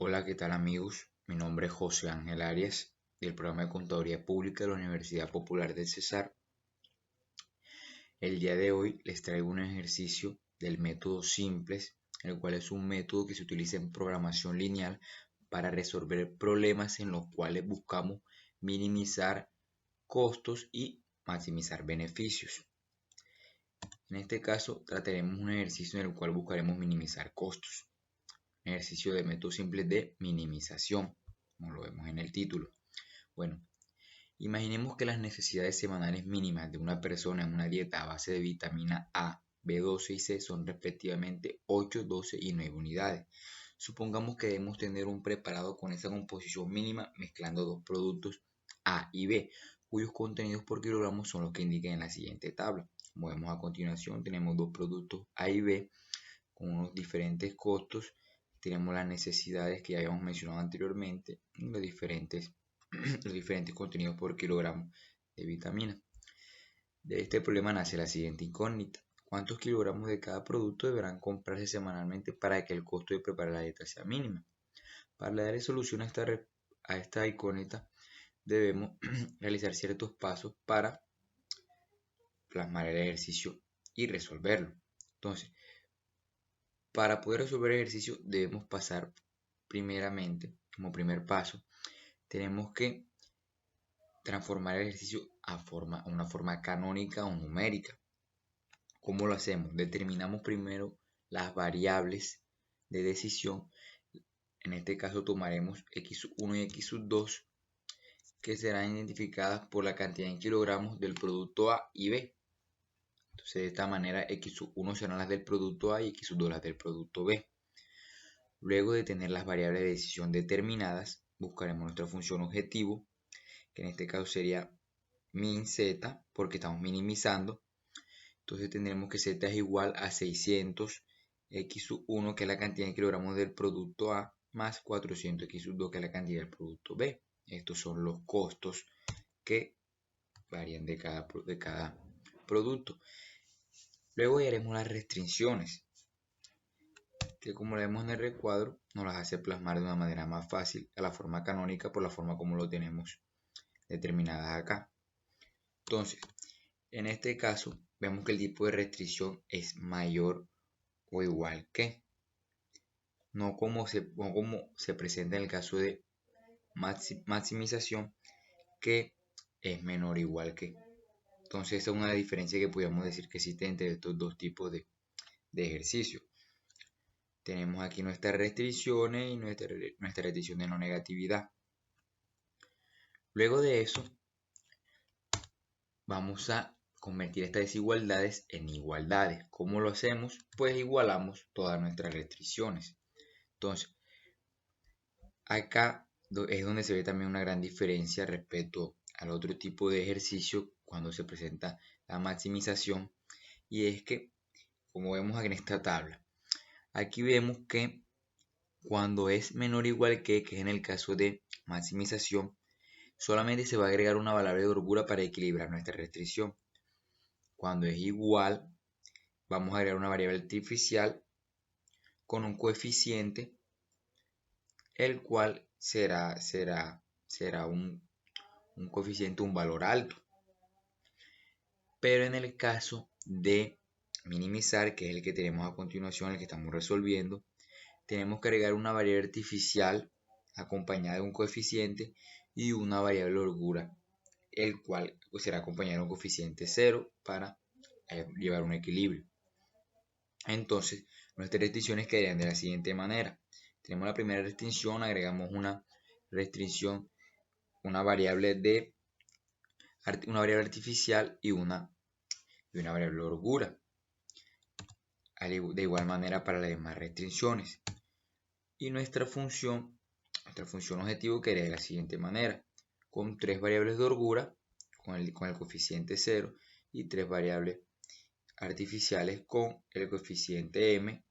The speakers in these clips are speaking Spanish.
Hola, ¿qué tal amigos? Mi nombre es José Ángel Arias, del programa de Contaduría Pública de la Universidad Popular del Cesar. El día de hoy les traigo un ejercicio del método Simples, el cual es un método que se utiliza en programación lineal para resolver problemas en los cuales buscamos minimizar costos y maximizar beneficios. En este caso, trataremos un ejercicio en el cual buscaremos minimizar costos. Ejercicio de método simple de minimización, como lo vemos en el título. Bueno, imaginemos que las necesidades semanales mínimas de una persona en una dieta a base de vitamina A, B12 y C son respectivamente 8, 12 y 9 unidades. Supongamos que debemos tener un preparado con esa composición mínima mezclando dos productos A y B, cuyos contenidos por kilogramo son los que indican en la siguiente tabla. Como vemos a continuación, tenemos dos productos A y B con unos diferentes costos. Tenemos las necesidades que ya habíamos mencionado anteriormente y los diferentes contenidos por kilogramo de vitamina. De este problema nace la siguiente incógnita: ¿cuántos kilogramos de cada producto deberán comprarse semanalmente para que el costo de preparar la dieta sea mínima? Para darle solución a esta incógnita debemos realizar ciertos pasos para plasmar el ejercicio y resolverlo. Entonces, para poder resolver el ejercicio debemos pasar primeramente, como primer paso, tenemos que transformar el ejercicio a una forma canónica o numérica. ¿Cómo lo hacemos? Determinamos primero las variables de decisión. En este caso tomaremos x1 y x2, que serán identificadas por la cantidad en kilogramos del producto A y B. Entonces, de esta manera, x1 serán las del producto A y x2 las del producto B. Luego de tener las variables de decisión determinadas, buscaremos nuestra función objetivo, que en este caso sería min z, porque estamos minimizando. Entonces tendremos que z es igual a 600 x1, que es la cantidad de kilogramos del producto A, más 400 x2, que es la cantidad del producto B. Estos son los costos que varían de cada producto. Luego haremos las restricciones, que como lo vemos en el recuadro, nos las hace plasmar de una manera más fácil a la forma canónica por la forma como lo tenemos determinadas acá. Entonces, en este caso, vemos que el tipo de restricción es mayor o igual que, no como se presenta en el caso de maximización, que es menor o igual que. Entonces, esa es una diferencia que podríamos decir que existe entre estos dos tipos de ejercicio. Tenemos aquí nuestras restricciones y nuestra restricción de no negatividad. Luego de eso, vamos a convertir estas desigualdades en igualdades. ¿Cómo lo hacemos? Pues igualamos todas nuestras restricciones. Entonces, acá es donde se ve también una gran diferencia respecto al otro tipo de ejercicio cuando se presenta la maximización, y es que, como vemos aquí en esta tabla, aquí vemos que cuando es menor o igual que es en el caso de maximización, solamente se va a agregar una variable de holgura para equilibrar nuestra restricción. Cuando es igual, vamos a agregar una variable artificial con un coeficiente, el cual será un coeficiente, un valor alto. Pero en el caso de minimizar, que es el que tenemos a continuación, el que estamos resolviendo, tenemos que agregar una variable artificial acompañada de un coeficiente y una variable de holgura, el cual será acompañado de un coeficiente 0 para llevar un equilibrio. Entonces, nuestras restricciones quedarían de la siguiente manera. Tenemos la primera restricción, agregamos una restricción, una variable artificial y una variable de holgura. De igual manera para las demás restricciones. Y nuestra función objetivo quedaría de la siguiente manera, con 3 variables de holgura con el coeficiente 0 y 3 variables artificiales con el coeficiente m,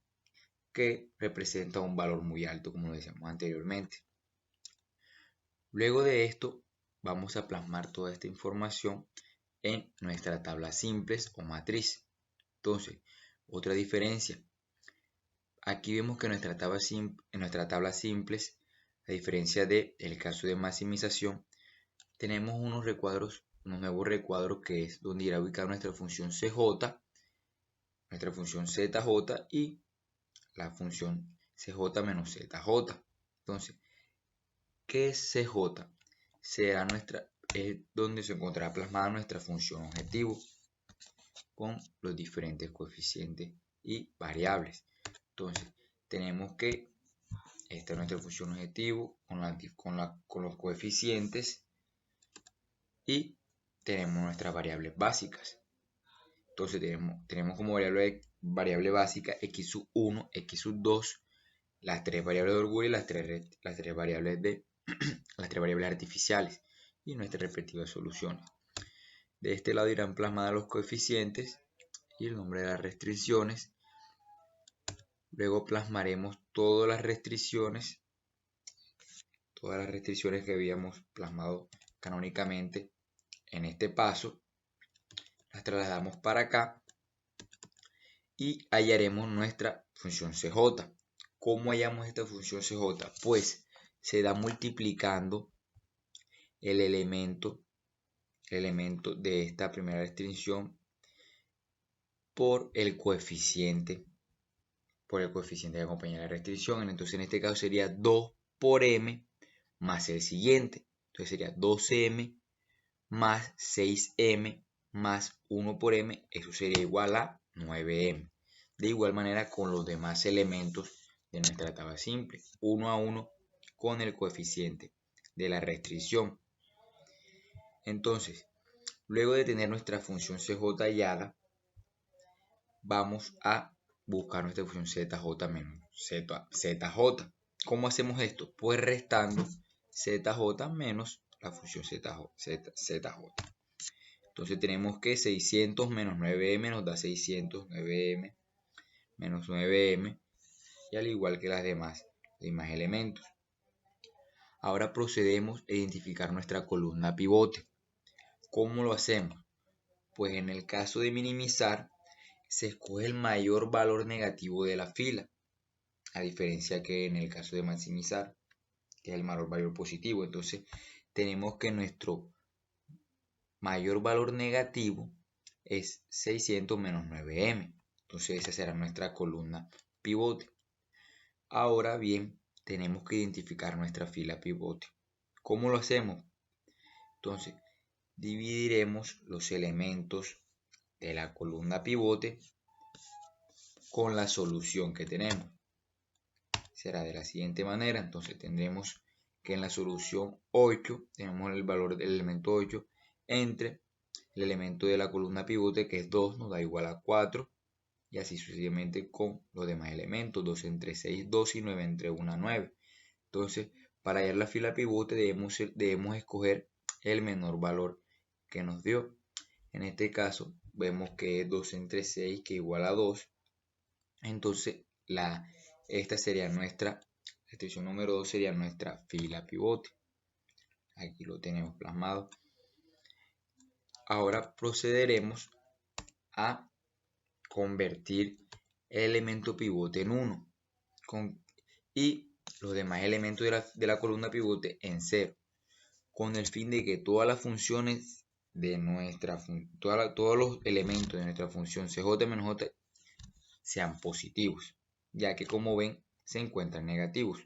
que representa un valor muy alto, como lo decíamos anteriormente. Luego de esto, vamos a plasmar toda esta información en nuestra tabla simples o matriz. Entonces, otra diferencia. Aquí vemos que en nuestra tabla simples A diferencia del caso de maximización, tenemos unos nuevos recuadros que es donde irá ubicada nuestra función CJ, nuestra función ZJ y la función CJ menos ZJ. Entonces, ¿qué es CJ? Es donde se encontrará plasmada nuestra función objetivo con los diferentes coeficientes y variables. Entonces, tenemos que esta es nuestra función objetivo con los coeficientes y tenemos nuestras variables básicas. Entonces tenemos como variable básica x1, x2, las tres variables de orgullo y las tres variables las tres variables artificiales y nuestras respectivas soluciones. De este lado irán plasmadas los coeficientes y el nombre de las restricciones. Luego plasmaremos todas las restricciones que habíamos plasmado canónicamente en este paso. Las trasladamos para acá y hallaremos nuestra función CJ. ¿Cómo hallamos esta función CJ? Pues se da multiplicando el elemento de esta primera restricción por el coeficiente que acompaña la restricción. Entonces en este caso sería 2 por m más el siguiente. Entonces sería 2m más 6m más 1 por m. Eso sería igual a 9m. De igual manera con los demás elementos de nuestra tabla simple. 1 a 1 con el coeficiente de la restricción. Entonces, luego de tener nuestra función CJ hallada, vamos a buscar nuestra función ZJ menos ZJ. ¿Cómo hacemos esto? Pues restando ZJ menos la función ZJ. Entonces tenemos que 600 menos 9m nos da 600, 9m menos 9m, y al igual que los demás elementos. Ahora procedemos a identificar nuestra columna pivote. ¿Cómo lo hacemos? Pues en el caso de minimizar, se escoge el mayor valor negativo de la fila, a diferencia que en el caso de maximizar, que es el mayor valor positivo. Entonces tenemos que nuestro mayor valor negativo es 600 menos 9m. Entonces esa será nuestra columna pivote. Ahora bien, tenemos que identificar nuestra fila pivote. ¿Cómo lo hacemos? Entonces dividiremos los elementos de la columna pivote con la solución que tenemos. Será de la siguiente manera. Entonces tendremos que en la solución 8 tenemos el valor del elemento 8 entre el elemento de la columna pivote, que es 2, nos da igual a 4, y así sucesivamente con los demás elementos. 2 entre 6, 2 y 9 entre 1, 9. Entonces, para hallar la fila pivote debemos escoger el menor valor que nos dio. En este caso vemos que es 2 entre 6, que igual a 2. Entonces esta sería nuestra restricción número 2, sería nuestra fila pivote. Aquí lo tenemos plasmado. Ahora procederemos a convertir el elemento pivote en 1 y los demás elementos de la columna pivote en 0, con el fin de que todas las funciones de todos los elementos de nuestra función CJ-J sean positivos, ya que como ven se encuentran negativos.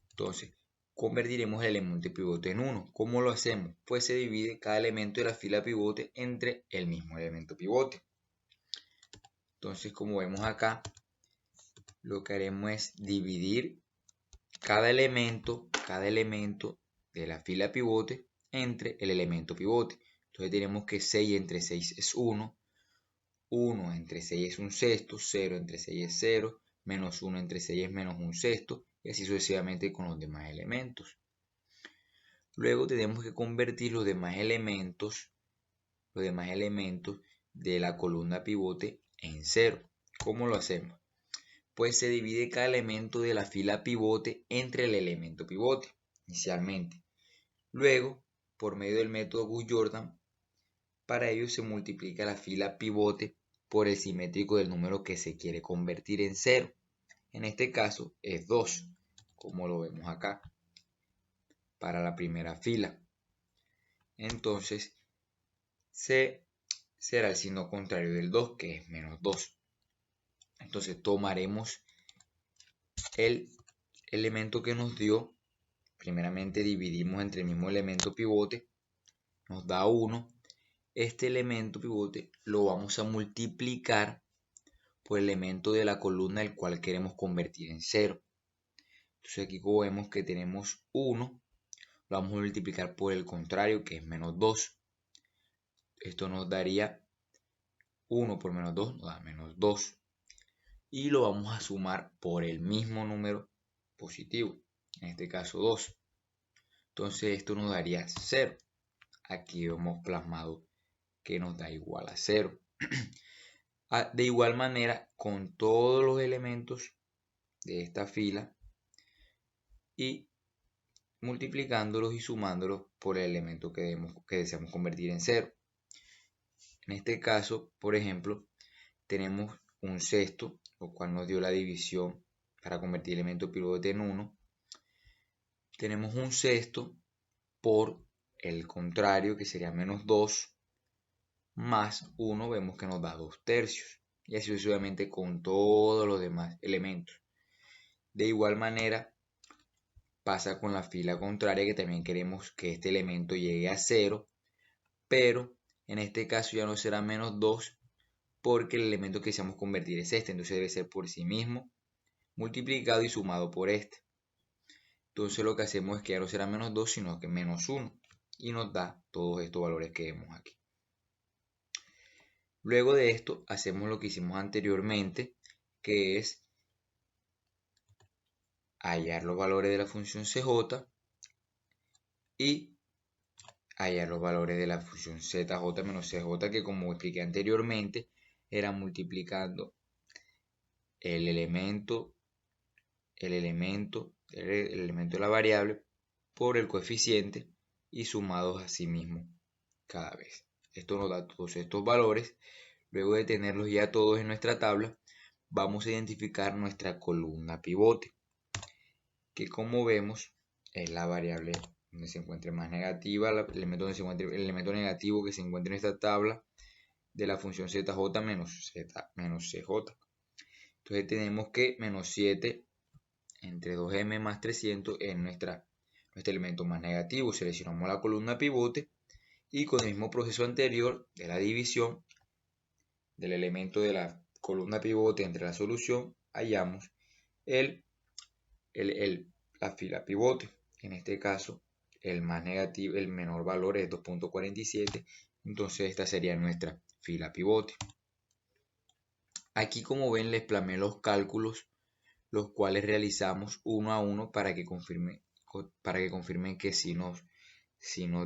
Entonces convertiremos el elemento pivote en 1. ¿Cómo lo hacemos? Pues se divide cada elemento de la fila pivote entre el mismo elemento pivote. Entonces, como vemos acá, lo que haremos es dividir cada elemento de la fila pivote entre el elemento pivote. Entonces tenemos que 6 entre 6 es 1, 1 entre 6 es un sexto, 0 entre 6 es 0, menos 1 entre 6 es menos un sexto, y así sucesivamente con los demás elementos. Luego tenemos que convertir los demás elementos de la columna pivote en 0. ¿Cómo lo hacemos? Pues se divide cada elemento de la fila pivote entre el elemento pivote inicialmente. Luego, por medio del método Gus-Jordan, para ello se multiplica la fila pivote por el simétrico del número que se quiere convertir en 0. En este caso es 2. como lo vemos acá, para la primera fila. Entonces C será el signo contrario del 2, que es menos 2. Entonces tomaremos el elemento que nos dio, primeramente dividimos entre el mismo elemento pivote, nos da 1. Este elemento pivote lo vamos a multiplicar por el elemento de la columna el cual queremos convertir en 0. Entonces aquí como vemos que tenemos 1, lo vamos a multiplicar por el contrario, que es menos 2. Esto nos daría 1 por menos 2, nos da menos 2. Y lo vamos a sumar por el mismo número positivo, en este caso 2. Entonces esto nos daría 0. Aquí hemos plasmado que nos da igual a 0. De igual manera, con todos los elementos de esta fila y multiplicándolos y sumándolos por el elemento que deseamos convertir en 0. En este caso, por ejemplo, tenemos un sexto, lo cual nos dio la división para convertir el elemento pivote en 1. Tenemos un sexto por el contrario, que sería menos 2, más 1, vemos que nos da 2 tercios. Y así sucesivamente con todos los demás elementos. De igual manera, pasa con la fila contraria, que también queremos que este elemento llegue a 0, pero en este caso ya no será menos 2, porque el elemento que deseamos convertir es este, entonces debe ser por sí mismo multiplicado y sumado por este. Entonces lo que hacemos es que ya no será menos 2, sino que menos 1, y nos da todos estos valores que vemos aquí. Luego de esto hacemos lo que hicimos anteriormente, que es hallar los valores de la función CJ y hallar los valores de la función ZJ menos CJ, que como expliqué anteriormente, era multiplicando el elemento de la variable por el coeficiente y sumados a sí mismo cada vez. Esto nos da todos estos valores. Luego de tenerlos ya todos en nuestra tabla, vamos a identificar nuestra columna pivote, que como vemos es la variable donde se encuentre más negativa, el elemento negativo que se encuentra en esta tabla de la función ZJ menos CJ. Entonces tenemos que menos 7 entre 2m más 300 es nuestro elemento más negativo. Seleccionamos la columna pivote y con el mismo proceso anterior de la división del elemento de la columna pivote entre la solución, hallamos la fila pivote. En este caso, el más negativo, el menor valor es 2.47, entonces esta sería nuestra fila pivote. Aquí, como ven, les plasmé los cálculos, los cuales realizamos uno a uno para que confirmen que sí nos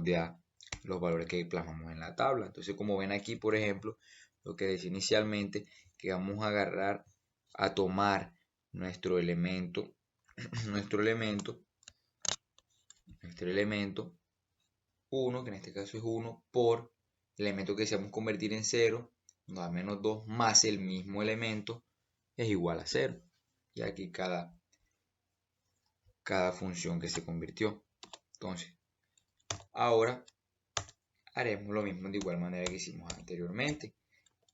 da los valores que plasmamos en la tabla. Entonces, como ven aquí, por ejemplo, lo que decía inicialmente, que vamos a tomar nuestro elemento 1, que en este caso es 1, por el elemento que deseamos convertir en 0, nos da menos 2, más el mismo elemento es igual a 0. Y aquí cada función que se convirtió. Entonces, ahora haremos lo mismo de igual manera que hicimos anteriormente,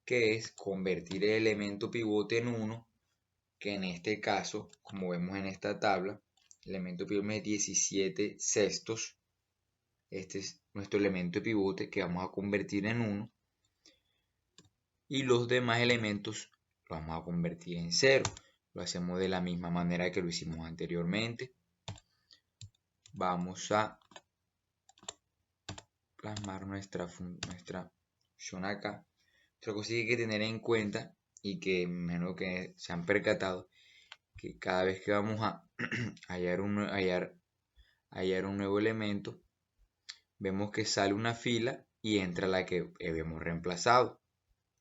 que es convertir el elemento pivote en 1, que en este caso, como vemos en esta tabla, el elemento pivote es 17 sextos. Este es nuestro elemento de pivote que vamos a convertir en 1. Y los demás elementos los vamos a convertir en 0. Lo hacemos de la misma manera que lo hicimos anteriormente. Vamos a plasmar nuestra función acá. Otra cosa que hay que tener en cuenta, y que menos que se han percatado, que cada vez que vamos a hallar un nuevo elemento, vemos que sale una fila y entra la que habíamos reemplazado,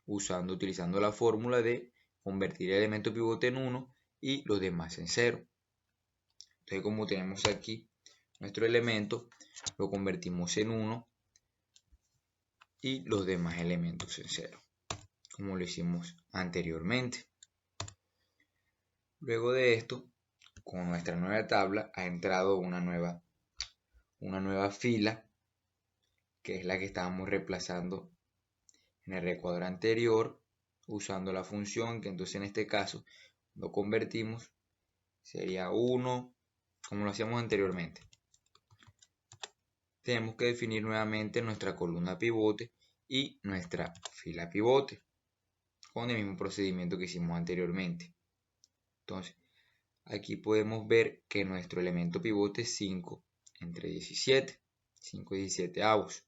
utilizando la fórmula de convertir el elemento pivote en 1 y los demás en 0. Entonces, como tenemos aquí nuestro elemento, lo convertimos en 1 y los demás elementos en 0, como lo hicimos anteriormente. Luego de esto, con nuestra nueva tabla ha entrado una nueva fila, que es la que estábamos reemplazando en el recuadro anterior, usando la función que entonces en este caso lo convertimos, sería 1, como lo hacíamos anteriormente. Tenemos que definir nuevamente nuestra columna pivote y nuestra fila pivote con el mismo procedimiento que hicimos anteriormente. Entonces, aquí podemos ver que nuestro elemento pivote es 5 entre 17, 5 17avos.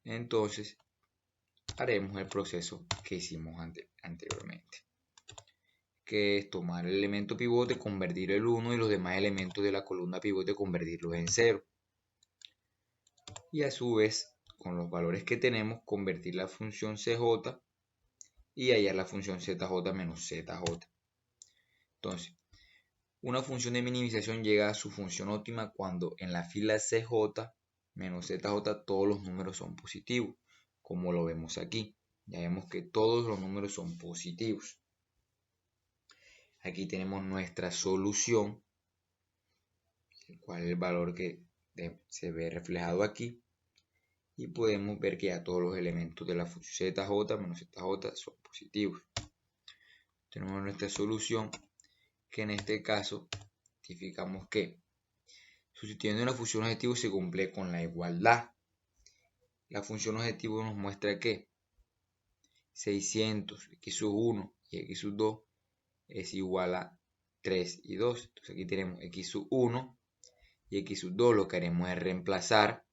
Entonces, haremos el proceso que hicimos anteriormente, que es tomar el elemento pivote, convertir el 1 y los demás elementos de la columna pivote convertirlos en 0. Y a su vez, con los valores que tenemos, convertir la función cj y hallar la función zj menos zj. Entonces, una función de minimización llega a su función óptima cuando en la fila cj menos zj todos los números son positivos, como lo vemos aquí. Ya vemos que todos los números son positivos. Aquí tenemos nuestra solución, el cual es el valor que se ve reflejado aquí. Y podemos ver que ya todos los elementos de la función zj menos zj son positivos. Tenemos nuestra solución, que en este caso identificamos que sustituyendo una función objetivo se cumple con la igualdad. La función objetivo nos muestra que 600 x sub 1 y x sub 2 es igual a 3 y 2. Entonces aquí tenemos x sub 1 y x sub 2. Lo que haremos es reemplazar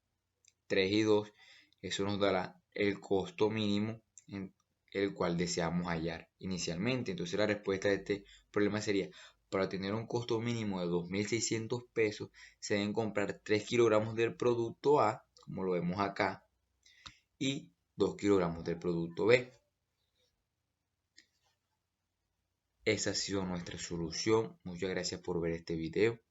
3 y 2. Eso nos dará el costo mínimo en el cual deseamos hallar inicialmente. Entonces la respuesta de este problema sería: para tener un costo mínimo de 2.600 pesos, se deben comprar 3 kilogramos del producto A, como lo vemos acá, y 2 kilogramos del producto B. Esa ha sido nuestra solución. Muchas gracias por ver este video.